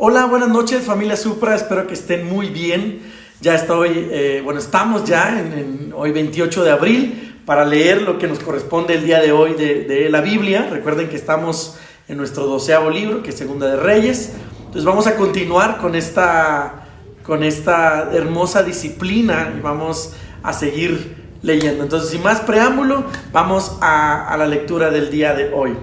Hola, buenas noches familia Supra, espero que estén muy bien. Ya estamos ya hoy 28 de abril para leer lo que nos corresponde el día de hoy de la Biblia. Recuerden que estamos en nuestro 12º libro, que es Segunda de Reyes. Entonces vamos a continuar con esta hermosa disciplina y vamos a seguir leyendo. Entonces, sin más preámbulo, vamos a la lectura del día de hoy.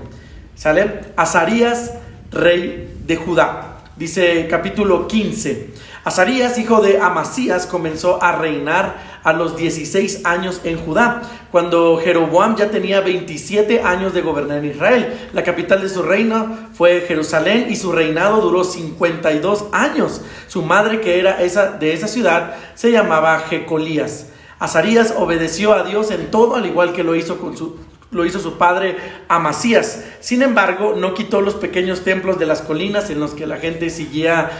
¿Sale? Azarías, rey de Judá. Dice capítulo 15. Azarías, hijo de Amasías, comenzó a reinar a los 16 años en Judá, cuando Jeroboam ya tenía 27 años de gobernar en Israel. La capital de su reino fue Jerusalén y su reinado duró 52 años. Su madre, que era de esa ciudad, se llamaba Jecolías. Azarías obedeció a Dios en todo, al igual que lo hizo su padre Amasías. Sin embargo, no quitó los pequeños templos de las colinas en los que la gente seguía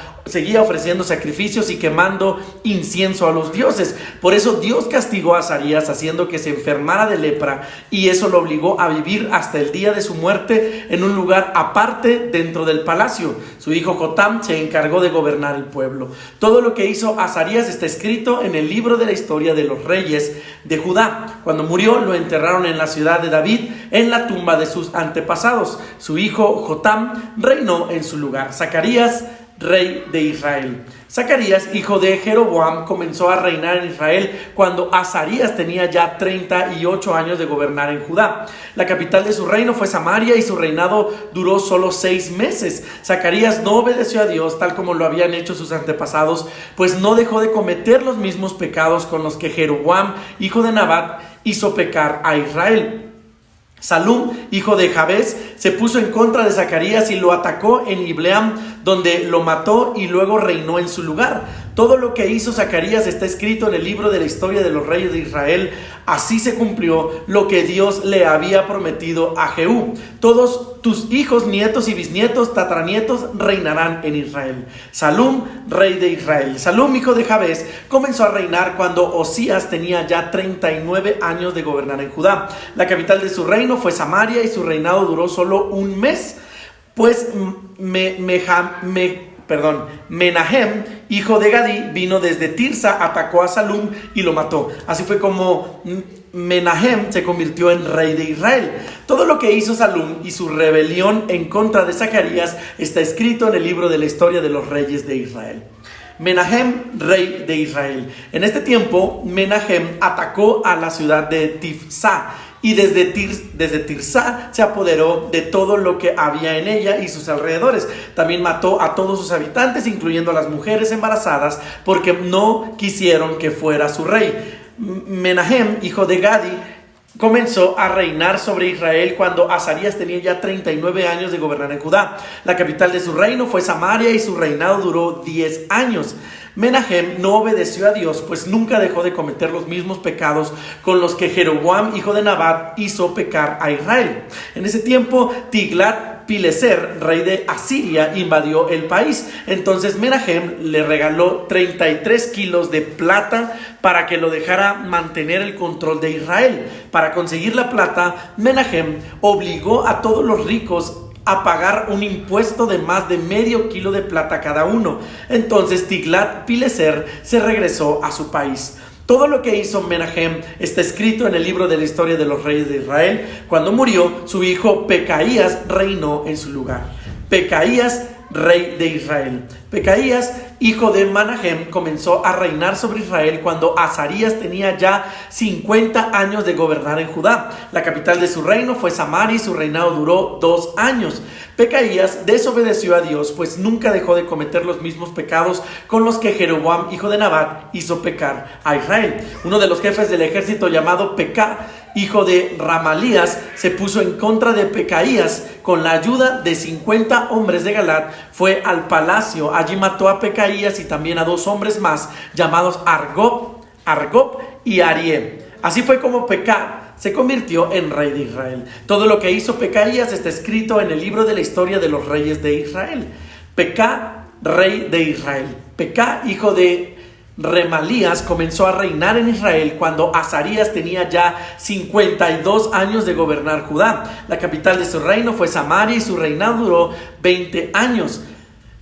ofreciendo sacrificios y quemando incienso a los dioses. Por eso Dios castigó a Azarías haciendo que se enfermara de lepra, y eso lo obligó a vivir hasta el día de su muerte en un lugar aparte dentro del palacio. Su hijo Jotam se encargó de gobernar el pueblo. Todo lo que hizo Azarías está escrito en el libro de la historia de los reyes de Judá. Cuando murió, lo enterraron en la ciudad de David, en la tumba de sus antepasados. Su hijo Jotam reinó en su lugar. Zacarías, rey de Israel. Zacarías, hijo de Jeroboam, comenzó a reinar en Israel cuando Azarías tenía ya 38 años de gobernar en Judá. La capital de su reino fue Samaria y su reinado duró solo 6 meses. Zacarías no obedeció a Dios tal como lo habían hecho sus antepasados, pues no dejó de cometer los mismos pecados con los que Jeroboam, hijo de Nabat, hizo pecar a Israel. Salum, hijo de Jabes, se puso en contra de Zacarías y lo atacó en Ibleam, donde lo mató y luego reinó en su lugar. Todo lo que hizo Zacarías está escrito en el libro de la historia de los reyes de Israel. Así se cumplió lo que Dios le había prometido a Jehú. Todos tus hijos, nietos y bisnietos, tataranietos reinarán en Israel. Salum, rey de Israel. Salum, hijo de Jabes, comenzó a reinar cuando Osías tenía ya 39 años de gobernar en Judá. La capital de su reino fue Samaria y su reinado duró solo un mes, pues Menahem, hijo de Gadí, vino desde Tirsa, atacó a Salum y lo mató. Así fue como Menahem se convirtió en rey de Israel. Todo lo que hizo Salum y su rebelión en contra de Zacarías está escrito en el libro de la historia de los reyes de Israel. Menahem, rey de Israel. En este tiempo, Menahem atacó a la ciudad de Tifsa y desde Tirsa se apoderó de todo lo que había en ella y sus alrededores. También mató a todos sus habitantes, incluyendo a las mujeres embarazadas, porque no quisieron que fuera su rey. Menahem, hijo de Gadí, comenzó a reinar sobre Israel cuando Azarías tenía ya 39 años de gobernar en Judá. La capital de su reino fue Samaria y su reinado duró 10 años. Menahem no obedeció a Dios, pues nunca dejó de cometer los mismos pecados con los que Jeroboam, hijo de Nabat, hizo pecar a Israel. En ese tiempo, Tiglat-Pileser, rey de Asiria, invadió el país. Entonces Menahem le regaló 33 kilos de plata para que lo dejara mantener el control de Israel. Para conseguir la plata, Menahem obligó a todos los ricos a pagar un impuesto de más de medio kilo de plata cada uno. Entonces Tiglat-Pileser se regresó a su país. Todo lo que hizo Menahem está escrito en el libro de la historia de los reyes de Israel. Cuando murió, su hijo Pecaías reinó en su lugar. Pecaías, rey de Israel. Pecaías, hijo de Menahem, comenzó a reinar sobre Israel cuando Azarías tenía ya 50 años de gobernar en Judá. La capital de su reino fue Samaria y su reinado duró 2 años. Pecaías desobedeció a Dios, pues nunca dejó de cometer los mismos pecados con los que Jeroboam, hijo de Nabat, hizo pecar a Israel. Uno de los jefes del ejército, llamado Pecá, hijo de Ramalías, se puso en contra de Pecaías. Con la ayuda de 50 hombres de Galat, fue al palacio. Allí mató a Pecaías y también a 2 hombres más, llamados Argob y Arié. Así fue como Pecá se convirtió en rey de Israel. Todo lo que hizo Pecaías está escrito en el libro de la historia de los reyes de Israel. Pecá, rey de Israel. Pecá, hijo de Remalías, comenzó a reinar en Israel cuando Azarías tenía ya 52 años de gobernar Judá. La capital de su reino fue Samaria y su reinado duró 20 años.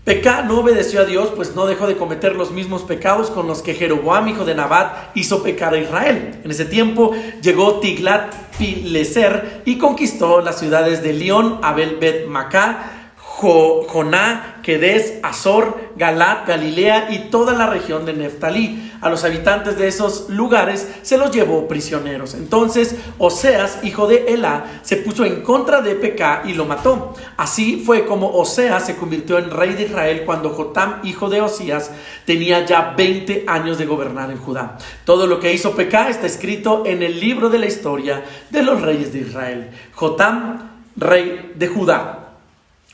Pekah no obedeció a Dios, pues no dejó de cometer los mismos pecados con los que Jeroboam, hijo de Nabat, hizo pecar a Israel. En ese tiempo llegó Tiglat-Pileser y conquistó las ciudades de Lión, Abel-Bet-Macá, Joná, Quedes, Azor, Galat, Galilea y toda la región de Neftalí. A los habitantes de esos lugares se los llevó prisioneros. Entonces Oseas, hijo de Elá, se puso en contra de Pekah y lo mató. Así fue como Oseas se convirtió en rey de Israel cuando Jotam, hijo de Osías, tenía ya 20 años de gobernar en Judá. Todo lo que hizo Pekah está escrito en el libro de la historia de los reyes de Israel. Jotam, rey de Judá.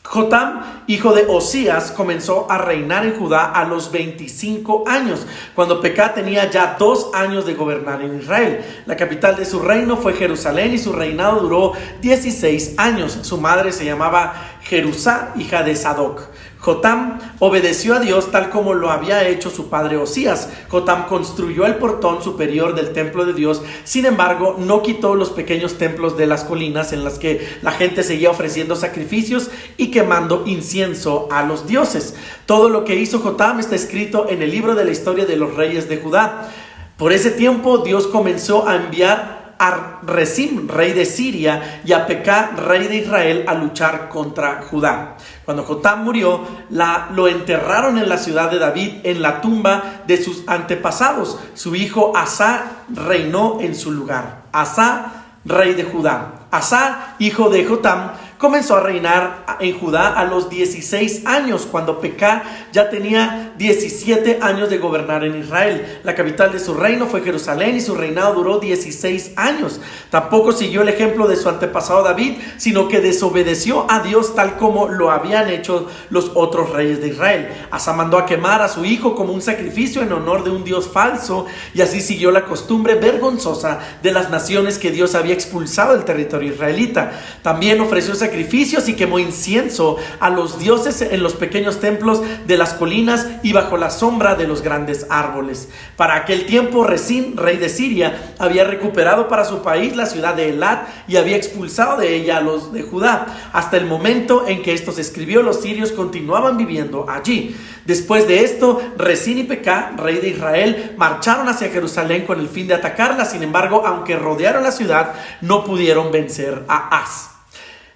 Jotam, hijo de Osías, comenzó a reinar en Judá a los 25 años, cuando Pekah tenía ya 2 años de gobernar en Israel. La capital de su reino fue Jerusalén y su reinado duró 16 años. Su madre se llamaba Jerusá, hija de Sadoc. Jotam obedeció a Dios tal como lo había hecho su padre Osías. Jotam construyó el portón superior del templo de Dios. Sin embargo, no quitó los pequeños templos de las colinas en las que la gente seguía ofreciendo sacrificios y quemando incienso a los dioses. Todo lo que hizo Jotam está escrito en el libro de la historia de los reyes de Judá. Por ese tiempo, Dios comenzó a enviar a Rezín, rey de Siria, y a Pekah, rey de Israel, a luchar contra Judá. Cuando Jotam murió, lo enterraron en la ciudad de David, en la tumba de sus antepasados. Su hijo Asa reinó en su lugar. Asa, rey de Judá. Asa, hijo de Jotam, comenzó a reinar en Judá a los 16 años, cuando Pekah ya tenía 17 años de gobernar en Israel. La capital de su reino fue Jerusalén y su reinado duró 16 años. Tampoco siguió el ejemplo de su antepasado David, sino que desobedeció a Dios tal como lo habían hecho los otros reyes de Israel. Asa mandó a quemar a su hijo como un sacrificio en honor de un Dios falso, y así siguió la costumbre vergonzosa de las naciones que Dios había expulsado del territorio israelita. También ofreció sacrificios y quemó incienso a los dioses en los pequeños templos de las colinas y bajo la sombra de los grandes árboles. Para aquel tiempo, Rezín, rey de Siria, había recuperado para su país la ciudad de Elat y había expulsado de ella a los de Judá. Hasta el momento en que esto se escribió, los sirios continuaban viviendo allí. Después de esto, Rezín y Pekah, rey de Israel, marcharon hacia Jerusalén con el fin de atacarla. Sin embargo, aunque rodearon la ciudad, no pudieron vencer a Ahaz.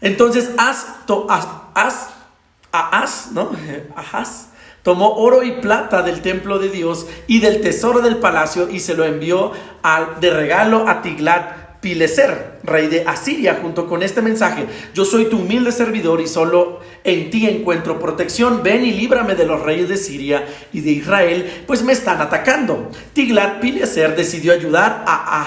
Entonces Ahaz tomó oro y plata del templo de Dios y del tesoro del palacio y se lo envió de regalo a Tiglat-Pileser, rey de Asiria, junto con este mensaje: yo soy tu humilde servidor y solo en ti encuentro protección. Ven y líbrame de los reyes de Siria y de Israel, pues me están atacando. Tiglat-Pileser decidió ayudar a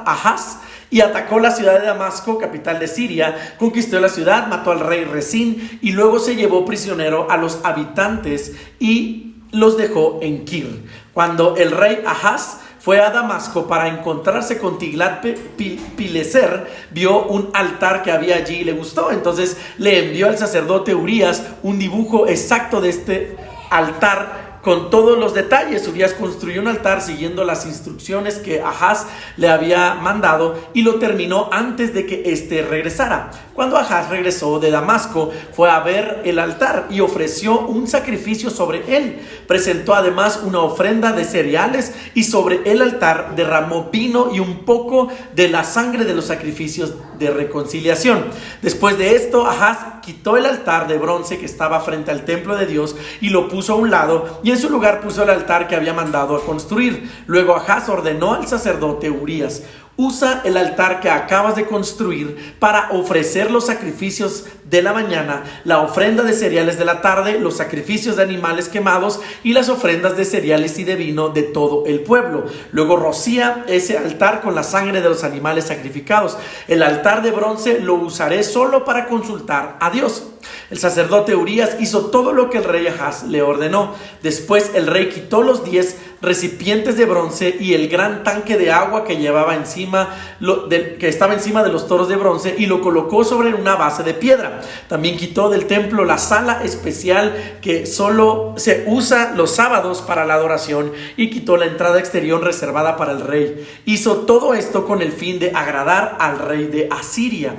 Ahaz y atacó la ciudad de Damasco, capital de Siria. Conquistó la ciudad, mató al rey Rezín y luego se llevó prisionero a los habitantes y los dejó en Kir. Cuando el rey Ahaz fue a Damasco para encontrarse con Tiglat-Pileser, vio un altar que había allí y le gustó. Entonces le envió al sacerdote Urías un dibujo exacto de este altar con todos los detalles. Urías construyó un altar siguiendo las instrucciones que Ahaz le había mandado y lo terminó antes de que éste regresara. Cuando Ahaz regresó de Damasco, fue a ver el altar y ofreció un sacrificio sobre él. Presentó además una ofrenda de cereales y sobre el altar derramó vino y un poco de la sangre de los sacrificios de reconciliación. Después de esto, Ahaz quitó el altar de bronce que estaba frente al templo de Dios y lo puso a un lado, y en su lugar puso el altar que había mandado a construir. Luego Ahaz ordenó al sacerdote Urías: usa el altar que acabas de construir para ofrecer los sacrificios de la mañana, la ofrenda de cereales de la tarde, los sacrificios de animales quemados y las ofrendas de cereales y de vino de todo el pueblo. Luego rocía ese altar con la sangre de los animales sacrificados. El altar de bronce lo usaré solo para consultar a Dios. El sacerdote Urías hizo todo lo que el rey Ahaz le ordenó. Después el rey quitó los 10 recipientes de bronce y el gran tanque de agua que llevaba que estaba encima de los toros de bronce, y lo colocó sobre una base de piedra. También quitó del templo la sala especial que solo se usa los sábados para la adoración, y quitó la entrada exterior reservada para el rey. Hizo todo esto con el fin de agradar al rey de Asiria.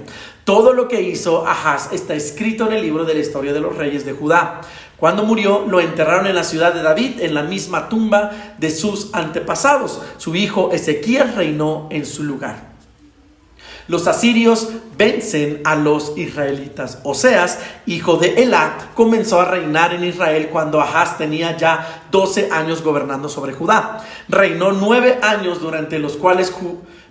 Todo lo que hizo Ahaz está escrito en el libro de la historia de los reyes de Judá. Cuando murió, lo enterraron en la ciudad de David, en la misma tumba de sus antepasados. Su hijo Ezequías reinó en su lugar. Los asirios vencen a los israelitas. Oseas, hijo de Elá, comenzó a reinar en Israel cuando Ahaz tenía ya 12 años gobernando sobre Judá. Reinó 9 años, durante los cuales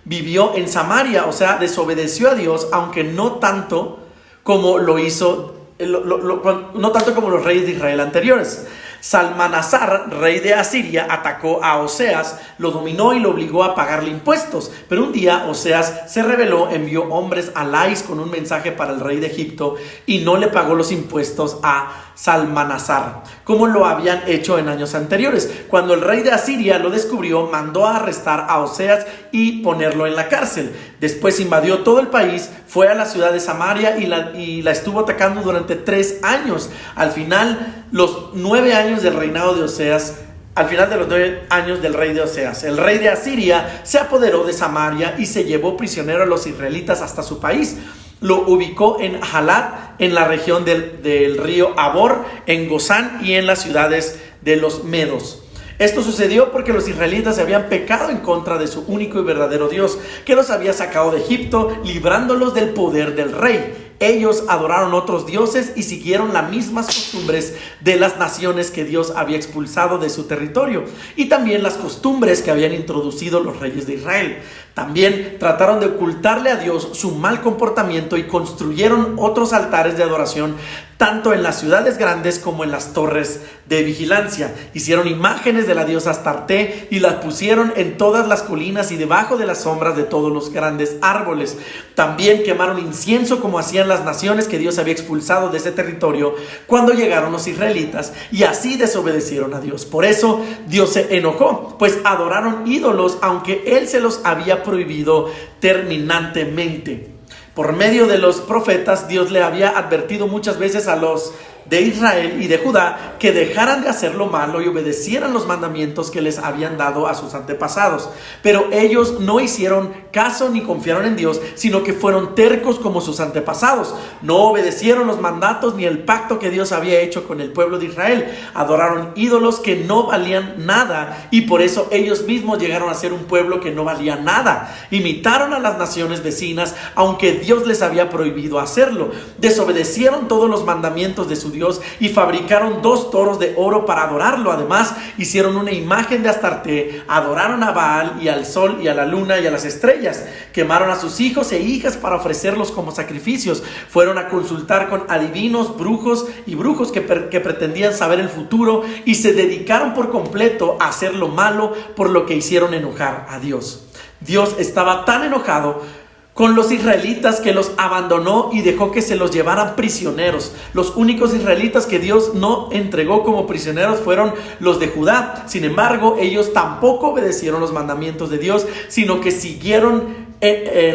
vivió en Samaria, o sea, desobedeció a Dios, aunque no tanto como lo hizo, no tanto como los reyes de Israel anteriores. Salmanasar, rey de Asiria, atacó a Oseas, lo dominó y lo obligó a pagarle impuestos. Pero un día Oseas se rebeló, envió hombres a Lais con un mensaje para el rey de Egipto y no le pagó los impuestos a Salmanasar, como lo habían hecho en años anteriores. Cuando el rey de Asiria lo descubrió, mandó a arrestar a Oseas y ponerlo en la cárcel. Después invadió todo el país, fue a la ciudad de Samaria y la estuvo atacando durante 3 años. Al final, los 9 años del reinado de Oseas, al final de los 9 años del rey de Oseas, el rey de Asiria se apoderó de Samaria y se llevó prisionero a los israelitas hasta su país. Lo ubicó en Halat, en la región del río Abor, en Gozán y en las ciudades de los medos. Esto sucedió porque los israelitas se habían pecado en contra de su único y verdadero Dios, que los había sacado de Egipto, librándolos del poder del rey. Ellos adoraron otros dioses y siguieron las mismas costumbres de las naciones que Dios había expulsado de su territorio, y también las costumbres que habían introducido los reyes de Israel. También trataron de ocultarle a Dios su mal comportamiento y construyeron otros altares de adoración, tanto en las ciudades grandes como en las torres de vigilancia. Hicieron imágenes de la diosa Astarte y las pusieron en todas las colinas y debajo de las sombras de todos los grandes árboles. También quemaron incienso como hacían las naciones que Dios había expulsado de ese territorio cuando llegaron los israelitas, y así desobedecieron a Dios. Por eso Dios se enojó, pues adoraron ídolos, aunque Él se los había prohibido terminantemente. Por medio de los profetas, Dios le había advertido muchas veces a los de Israel y de Judá que dejaran de hacer lo malo y obedecieran los mandamientos que les habían dado a sus antepasados. Pero ellos no hicieron caso ni confiaron en Dios, sino que fueron tercos como sus antepasados. No obedecieron los mandatos ni el pacto que Dios había hecho con el pueblo de Israel. Adoraron ídolos que no valían nada, y por eso ellos mismos llegaron a ser un pueblo que no valía nada. Imitaron a las naciones vecinas, aunque Dios les había prohibido hacerlo. Desobedecieron todos los mandamientos de su Dios y fabricaron 2 toros de oro para adorarlo. Además, hicieron una imagen de Astarte, adoraron a Baal y al sol y a la luna y a las estrellas. Quemaron a sus hijos e hijas para ofrecerlos como sacrificios. Fueron a consultar con adivinos, brujos y brujos que pretendían saber el futuro, y se dedicaron por completo a hacer lo malo, por lo que hicieron enojar a Dios. Dios estaba tan enojado con los israelitas que los abandonó y dejó que se los llevaran prisioneros. Los únicos israelitas que Dios no entregó como prisioneros fueron los de Judá. Sin embargo, ellos tampoco obedecieron los mandamientos de Dios, sino que siguieron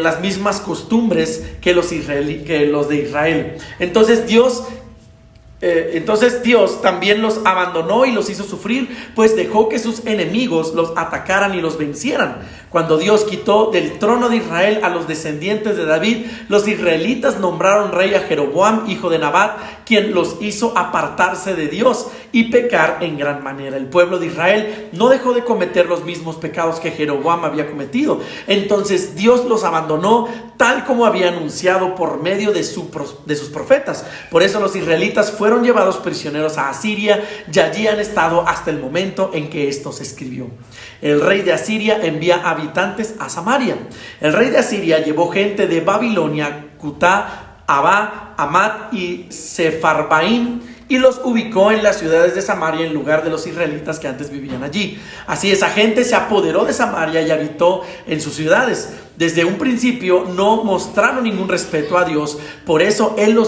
las mismas costumbres que los de Israel. Entonces Dios también los abandonó y los hizo sufrir, pues dejó que sus enemigos los atacaran y los vencieran. Cuando Dios quitó del trono de Israel a los descendientes de David, los israelitas nombraron rey a Jeroboam, hijo de Nabat, quien los hizo apartarse de Dios y pecar en gran manera. El pueblo de Israel no dejó de cometer los mismos pecados que Jeroboam había cometido. Entonces Dios los abandonó, tal como había anunciado por medio de sus profetas. Por eso los israelitas fueron llevados prisioneros a Asiria, y allí han estado hasta el momento en que esto se escribió. El rey de Asiria envía habitantes a Samaria. El rey de Asiria llevó gente de Babilonia, Cutá, Abá, Amat y Sefarbaim, y los ubicó en las ciudades de Samaria en lugar de los israelitas que antes vivían allí. Así esa gente se apoderó de Samaria y habitó en sus ciudades. Desde un principio no mostraron ningún respeto a Dios, por eso Él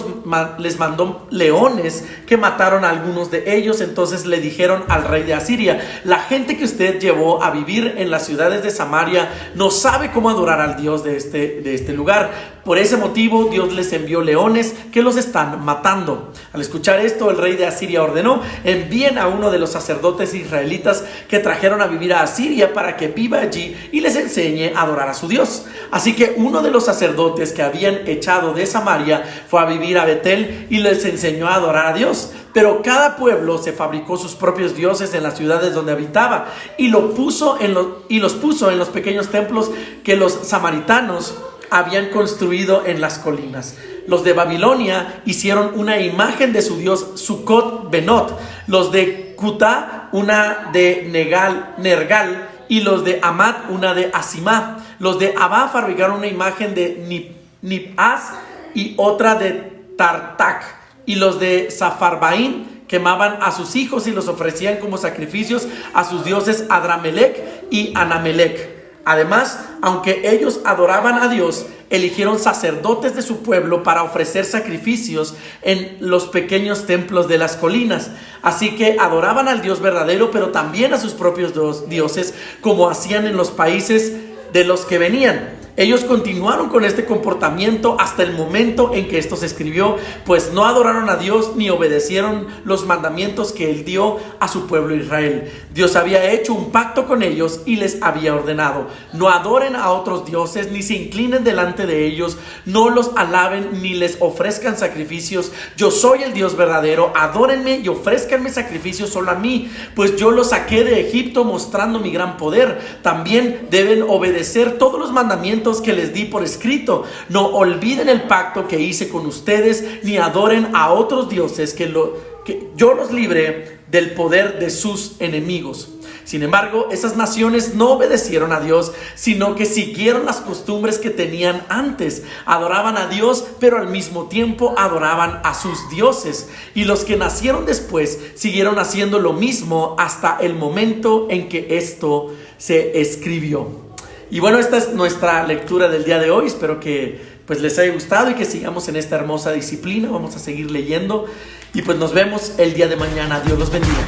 les mandó leones que mataron a algunos de ellos. Entonces le dijeron al rey de Asiria: la gente que usted llevó a vivir en las ciudades de Samaria no sabe cómo adorar al Dios de este lugar. Por ese motivo Dios les envió leones que los están matando. Al escuchar esto, el rey de Asiria ordenó: envíen a uno de los sacerdotes israelitas que trajeron a vivir a Asiria para que viva allí y les enseñe a adorar a su Dios. Así que uno de los sacerdotes que habían echado de Samaria fue a vivir a Betel y les enseñó a adorar a Dios. Pero cada pueblo se fabricó sus propios dioses en las ciudades donde habitaba y los puso en los pequeños templos que los samaritanos habían construido en las colinas. Los de Babilonia hicieron una imagen de su dios Sucot Benot, los de Cutá una de Nergal y los de Amat una de Asimá. Los de Abá fabricaron una imagen de Nipaz y otra de Tartac. Y los de Safarbaín quemaban a sus hijos y los ofrecían como sacrificios a sus dioses Adramelech y Anamelech. Además, aunque ellos adoraban a Dios, eligieron sacerdotes de su pueblo para ofrecer sacrificios en los pequeños templos de las colinas. Así que adoraban al Dios verdadero, pero también a sus propios dioses, como hacían en los países de los que venían. Ellos continuaron con este comportamiento hasta el momento en que esto se escribió, pues no adoraron a Dios ni obedecieron los mandamientos que Él dio a su pueblo Israel. Dios había hecho un pacto con ellos y les había ordenado: no adoren a otros dioses, ni se inclinen delante de ellos, no los alaben ni les ofrezcan sacrificios. Yo soy el Dios verdadero, adórenme y ofrézcanme sacrificios solo a mí, pues yo los saqué de Egipto mostrando mi gran poder. También deben obedecer todos los mandamientos que les di por escrito. No olviden el pacto que hice con ustedes, ni adoren a otros dioses, que yo los libré del poder de sus enemigos. Sin embargo, esas naciones no obedecieron a Dios, sino que siguieron las costumbres que tenían antes. Adoraban a Dios, pero al mismo tiempo adoraban a sus dioses. Y los que nacieron después siguieron haciendo lo mismo hasta el momento en que esto se escribió. Y bueno, esta es nuestra lectura del día de hoy. Espero que pues les haya gustado y que sigamos en esta hermosa disciplina. Vamos a seguir leyendo y pues nos vemos el día de mañana. Dios los bendiga.